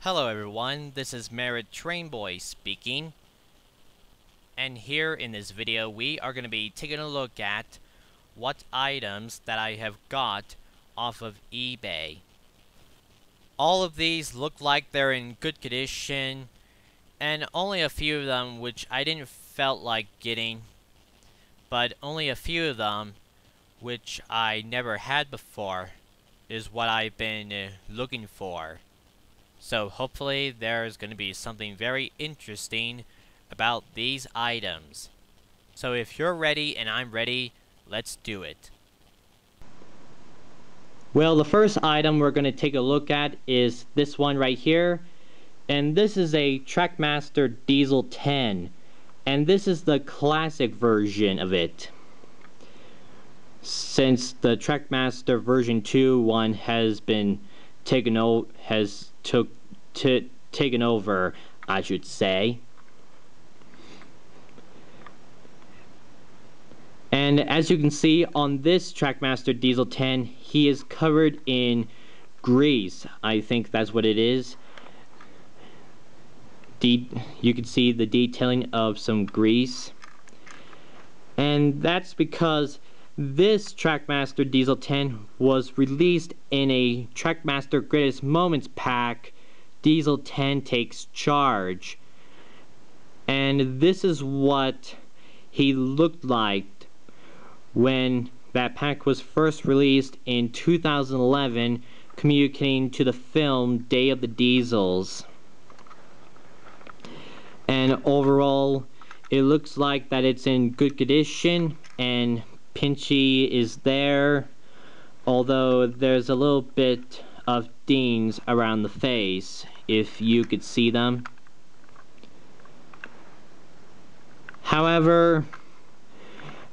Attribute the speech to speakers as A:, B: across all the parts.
A: Hello everyone, this is Merit Trainboy speaking, and here in this video we are going to be taking a look at what items that I have got off of eBay. All of these look like they're in good condition, and only a few of them which I didn't felt like getting, but only a few of them which I never had before is what I've been looking for. So hopefully there's going to be something very interesting about these items. So if you're ready and I'm ready, let's do it.
B: Well, the first item we're going to take a look at is this one right here. And this is a Trackmaster Diesel 10. And this is the classic version of it, since the Trackmaster version 2 one has been taken over, taken over, I should say. And as you can see on this Trackmaster Diesel 10, he is covered in grease. I think that's what it is. You can see the detailing of some grease. And that's because this Trackmaster Diesel 10 was released in a Trackmaster Greatest Moments pack, Diesel 10 Takes Charge. And this is what he looked like when that pack was first released in 2011, communicating to the film Day of the Diesels. And overall, it looks like that it's in good condition, and Pinchy is there, although there's a little bit of dings around the face, if you could see them. However,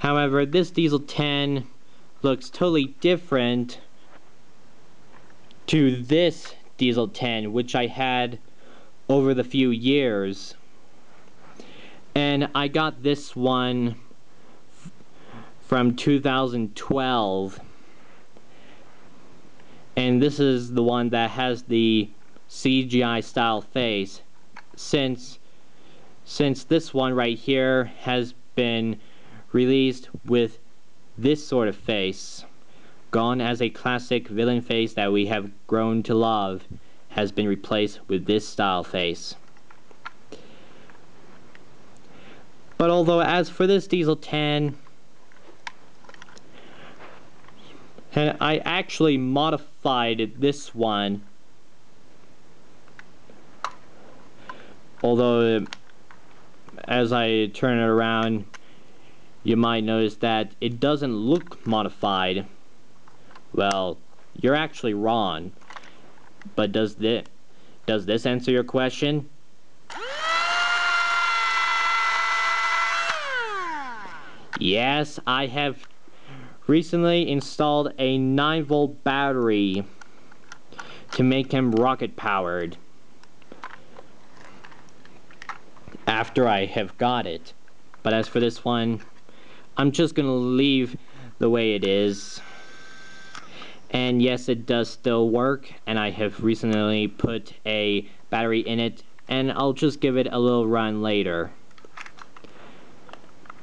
B: this Diesel 10 looks totally different to this Diesel 10, which I had over the few years. And I got this one from 2012. And this is the one that has the CGI style face, since this one right here has been released with this sort of face. Gone as a classic villain face that we have grown to love, has been replaced with this style face. But although as for this Diesel 10, and I actually modified this one, although as I turn it around, you might notice that it doesn't look modified. Well, you're actually wrong. But does this answer your question? Yes, I have recently installed a 9-volt battery to make him rocket powered after I have got it. But as for this one, I'm just gonna leave the way it is. And yes, it does still work, and I have recently put a battery in it, and I'll just give it a little run later.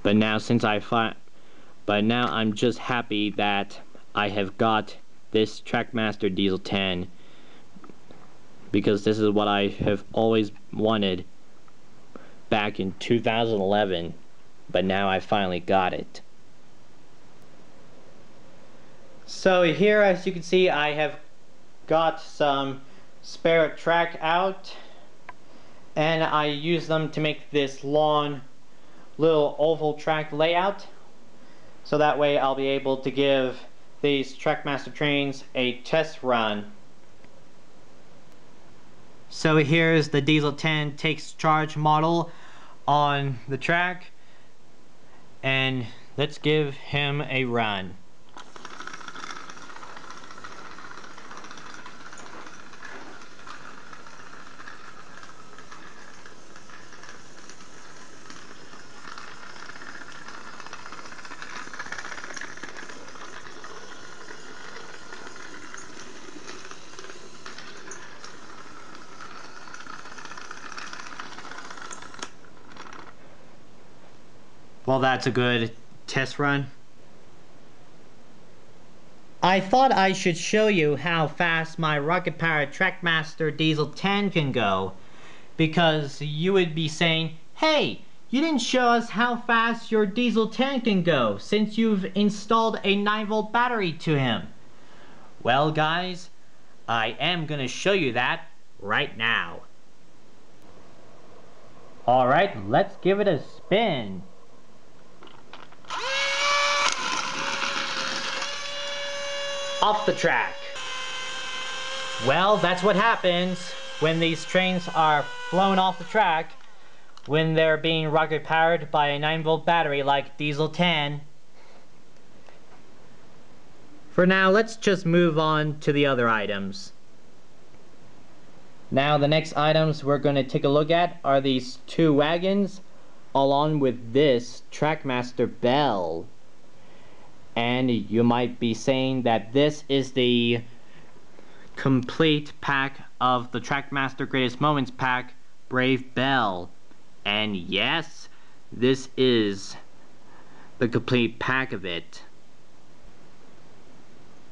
B: But now I'm just happy that I have got this Trackmaster Diesel 10, because this is what I have always wanted back in 2011, but now I finally got it. So here, as you can see, I have got some spare track out, and I use them to make this long little oval track layout, so that way I'll be able to give these Trackmaster trains a test run. So here's the Diesel 10 Takes Charge model on the track, and let's give him a run. Well, that's a good test run. I thought I should show you how fast my rocket-powered Trackmaster Diesel 10 can go, because you would be saying, hey, you didn't show us how fast your Diesel 10 can go since you've installed a 9-volt battery to him. Well guys, I am gonna show you that right now. Alright, let's give it a spin. Off the track. Well, that's what happens when these trains are flown off the track, when they're being rocket powered by a 9-volt battery like Diesel 10. For now, let's just move on to the other items. Now, the next items we're going to take a look at are these 2 wagons, along with this Trackmaster bell. And you might be saying that this is the complete pack of the Trackmaster Greatest Moments pack, Brave Bell. And yes, this is the complete pack of it.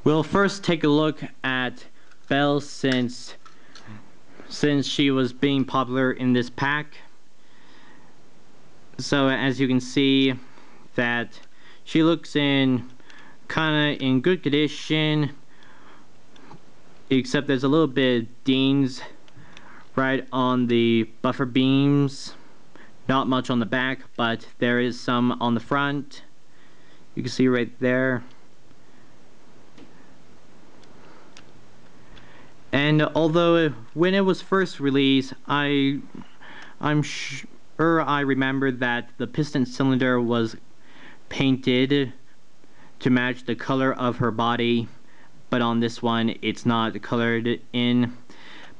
B: We'll first take a look at Belle since she was being popular in this pack. So as you can see that she looks in kinda in good condition, except there's a little bit of dings right on the buffer beams. Not much on the back, but there is some on the front. You can see right there. And although when it was first released, I'm sure I remember that the piston cylinder was painted to match the color of her body, but on this one it's not colored in.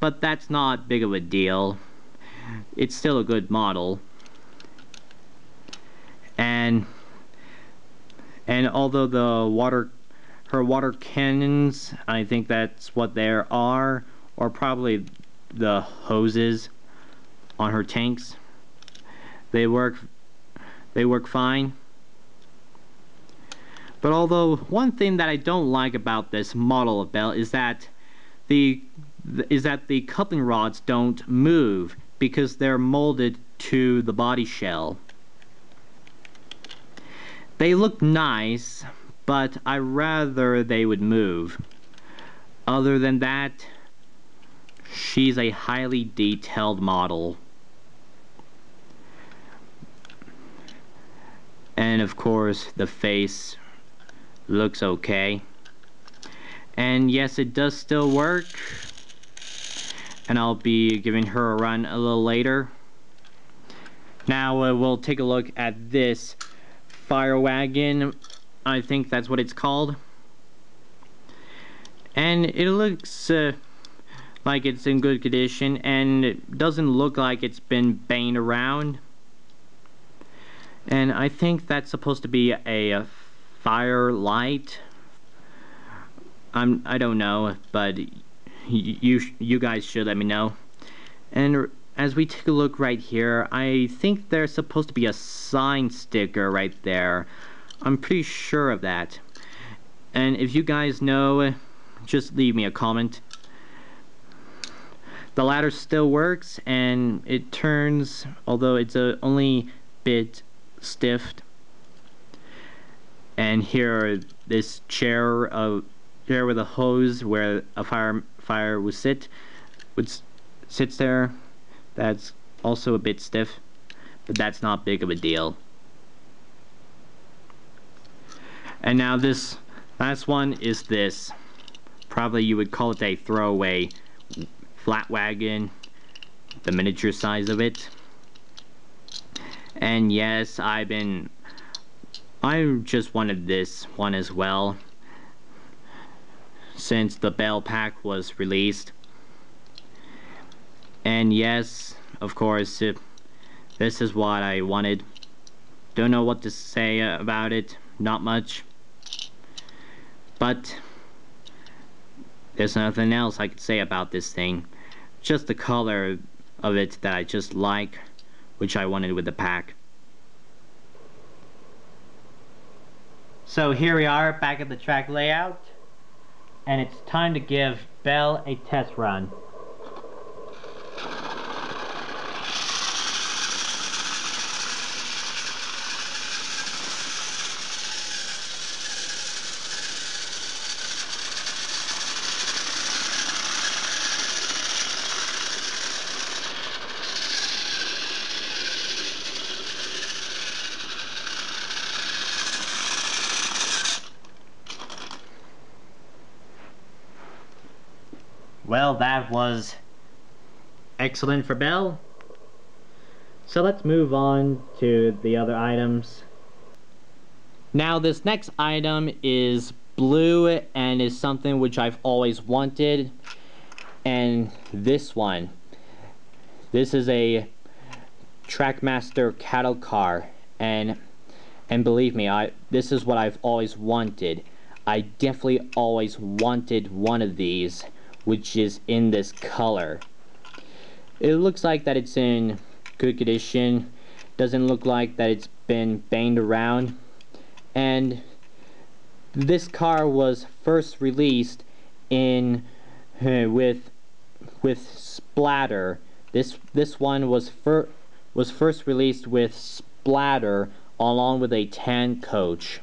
B: But that's not big of a deal. It's still a good model. And although her water cannons, I think that's what they are, or probably the hoses on her tanks, they work fine. But although one thing that I don't like about this model of Belle is that the coupling rods don't move because they're molded to the body shell. They look nice, but I'd rather they would move. Other than that, she's a highly detailed model. And of course, the face looks okay. And yes, it does still work. And I'll be giving her a run a little later. Now we'll take a look at this fire wagon. I think that's what it's called. And it looks like it's in good condition, and it doesn't look like it's been banged around. And I think that's supposed to be a fire light. I don't know, but you guys should let me know. And as we take a look right here, I think there's supposed to be a sign sticker right there. I'm pretty sure of that. And if you guys know, just leave me a comment. The ladder still works, and it turns, although it's only bit stiff. And here, this chair with a hose where a fire would sits there. That's also a bit stiff, but that's not big of a deal. And now this last one is this. Probably you would call it a throwaway flat wagon, the miniature size of it. And yes, I just wanted this one as well, since the Belle pack was released. And yes, of course, this is what I wanted. Don't know what to say about it, not much. But there's nothing else I could say about this thing. Just the color of it that I just like, which I wanted with the pack. So here we are back at the track layout, and it's time to give Belle a test run. Well, that was excellent for Belle. So let's move on to the other items. Now this next item is blue and is something which I've always wanted. And this one. This is a Trackmaster cattle car, and believe me, this is what I've always wanted. I definitely always wanted one of these, which is in this color. It looks like that it's in good condition. Doesn't look like that it's been banged around. And this car was first released in with splatter. This one was first released with splatter along with a tan coach.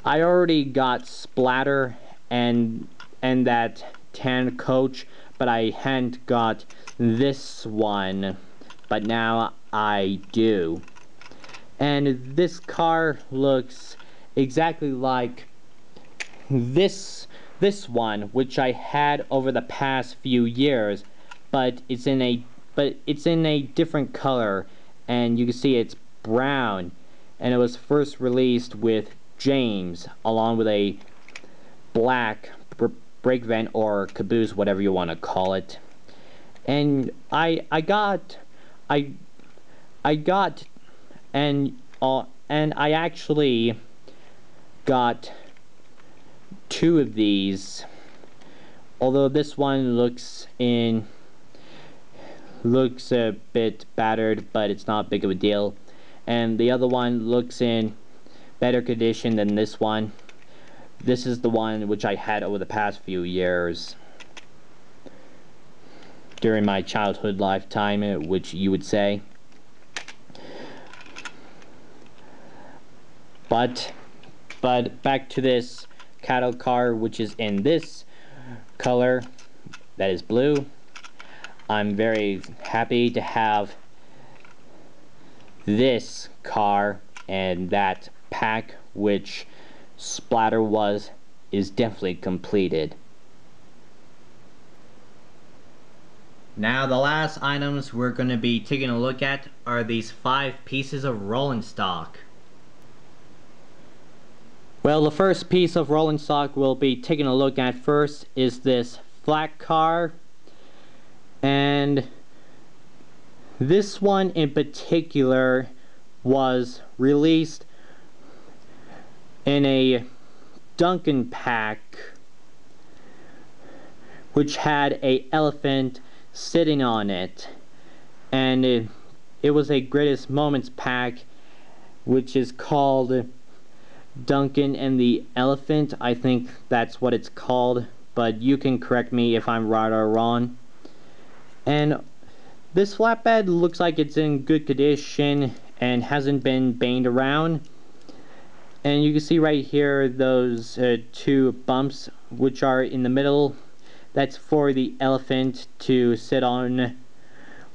B: I already got splatter and that tan coach, but I hadn't got this one, but now I do. And this car looks exactly like this one, which I had over the past few years, but it's in a different color, and you can see it's brown, and it was first released with James along with a black brake vent or caboose, whatever you want to call it. And I actually got two of these, although this one looks a bit battered, but it's not big of a deal, and the other one looks in better condition than this one. This is the one which I had over the past few years during my childhood lifetime, which you would say. But back to this cattle car, which is in this color, that is blue. I'm very happy to have this car, and that pack, which splatter is definitely completed. Now the last items we're going to be taking a look at are these 5 pieces of rolling stock. Well, the first piece of rolling stock we'll be taking a look at first is this flat car, and this one in particular was released in a Duncan pack, which had a elephant sitting on it, and it was a greatest moments pack, which is called Duncan and the Elephant. I think that's what it's called, but you can correct me if I'm right or wrong. And this flatbed looks like it's in good condition and hasn't been banged around. And you can see right here those 2 bumps which are in the middle. That's for the elephant to sit on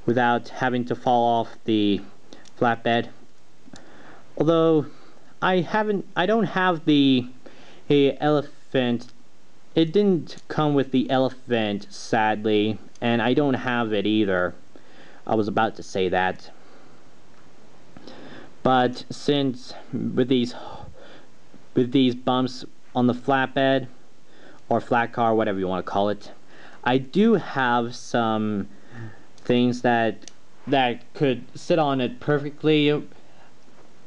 B: without having to fall off the flatbed. Although I don't have the elephant. It didn't come with the elephant, sadly, and I don't have it either. I was about to say that. But since with these bumps on the flatbed or flat car, whatever you want to call it, I do have some things that could sit on it perfectly,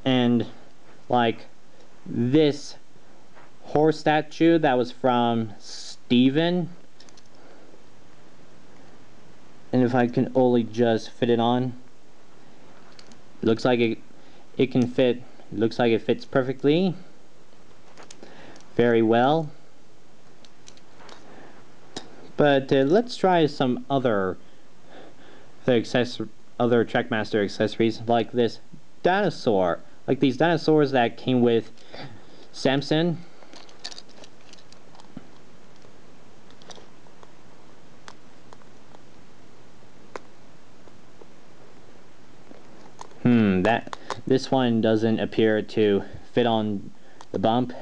B: and like this horse statue that was from Steven, and if I can only just fit it on, looks like it can fit. Looks like it fits perfectly. very well. But let's try some other Trackmaster accessories, like this dinosaur, like these dinosaurs that came with Samson. This one doesn't appear to fit on the bump.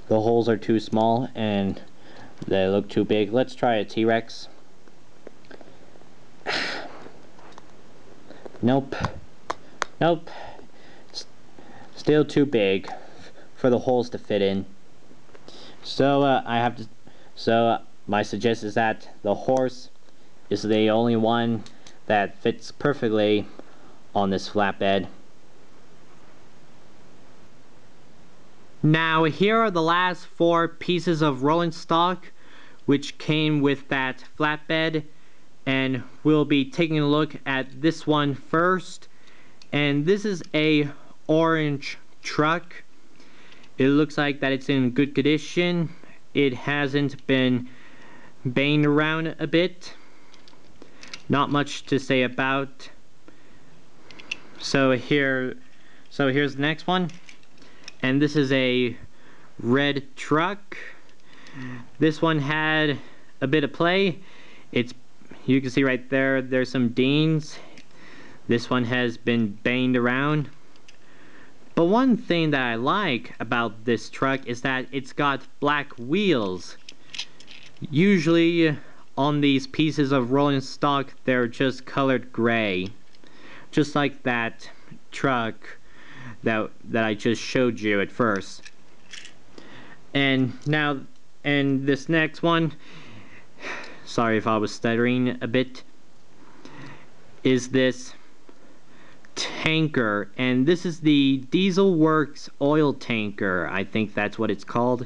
B: The holes are too small and they look too big. Let's try a T-Rex. Nope. Nope. Still too big for the holes to fit in. So my suggestion is that the horse is the only one that fits perfectly on this flatbed. Now here are the last 4 pieces of rolling stock which came with that flatbed, and we'll be taking a look at this one first. And this is a orange truck. It looks like that it's in good condition. It hasn't been banged around a bit. Not much to say about. So here's the next one, and this is a red truck. This one had a bit of play. You can see right there, there's some dings. This one has been banged around. But one thing that I like about this truck is that it's got black wheels. Usually on these pieces of rolling stock, they're just colored gray. Just like that truck that I just showed you at first. And this next one, sorry if I was stuttering a bit, is this tanker. And this is the Diesel Works oil tanker. I think that's what it's called.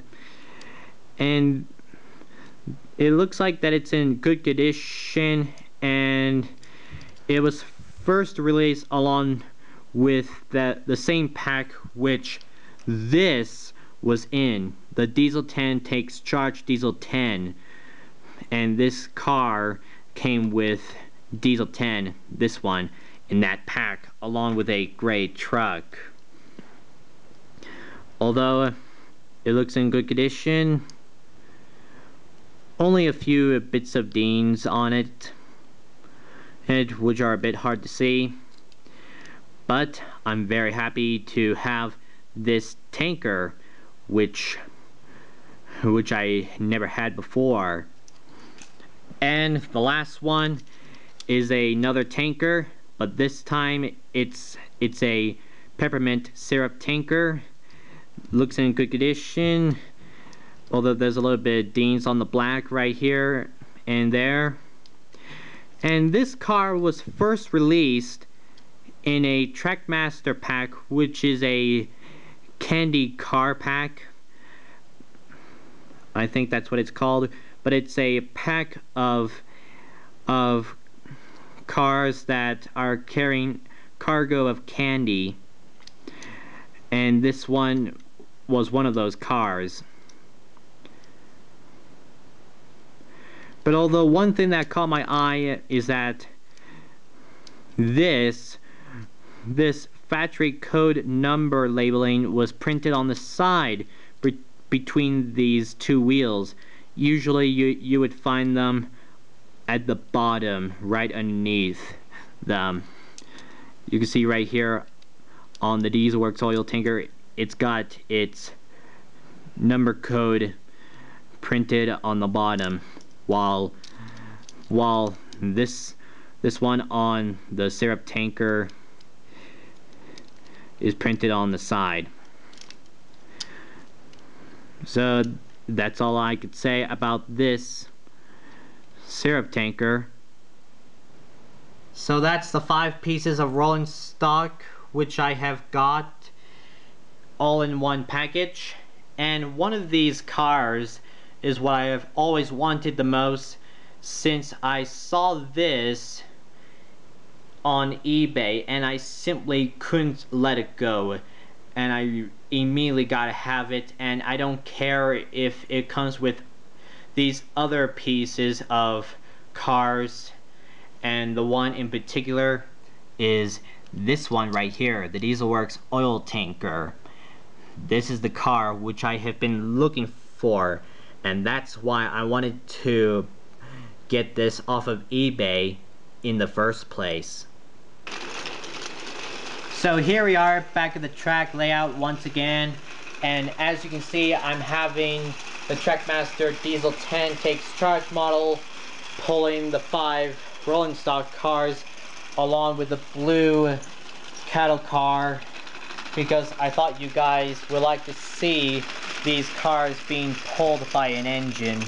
B: And it looks like that it's in good condition, and it was first released along with the same pack which this was in. The Diesel 10 Takes Charge Diesel 10. And this car came with Diesel 10, this one, in that pack, along with a gray truck. Although it looks in good condition, only a few bits of dings on it, which are a bit hard to see. But I'm very happy to have this tanker, which I never had before. And the last one is another tanker, but this time it's a peppermint syrup tanker. Looks in good condition, although there's a little bit of dings on the black right here and there. And this car was first released in a Trackmaster pack, which is a candy car pack. I think that's what it's called, but it's a pack of cars that are carrying cargo of candy, and this one was one of those cars. But although one thing that caught my eye is that this factory code number labeling was printed on the side between these two wheels. Usually you would find them at the bottom, right underneath them. You can see right here on the Diesel Works oil tanker, it's got its number code printed on the bottom, while this one on the syrup tanker is printed on the side. So that's all I could say about this syrup tanker. So that's the 5 pieces of rolling stock which I have got all in one package. And one of these cars is what I have always wanted the most, since I saw this on eBay and I simply couldn't let it go. and I immediately gotta have it, and I don't care if it comes with these other pieces of cars, and the one in particular is this one right here, the Dieselworks oil tanker. This is the car which I have been looking for, and that's why I wanted to get this off of eBay in the first place. So here we are back at the track layout once again, and as you can see, I'm having the Trackmaster Diesel 10 takes charge model pulling the 5 rolling stock cars along with the blue cattle car, because I thought you guys would like to see these cars being pulled by an engine.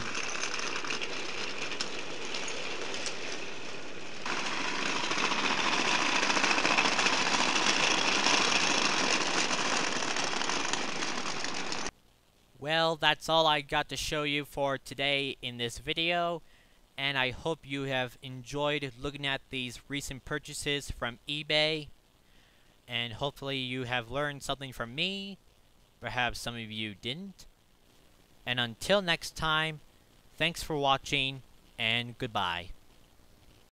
A: Well, that's all I got to show you for today in this video, and I hope you have enjoyed looking at these recent purchases from eBay, and hopefully you have learned something from me. Perhaps some of you didn't. And until next time, thanks for watching, and goodbye.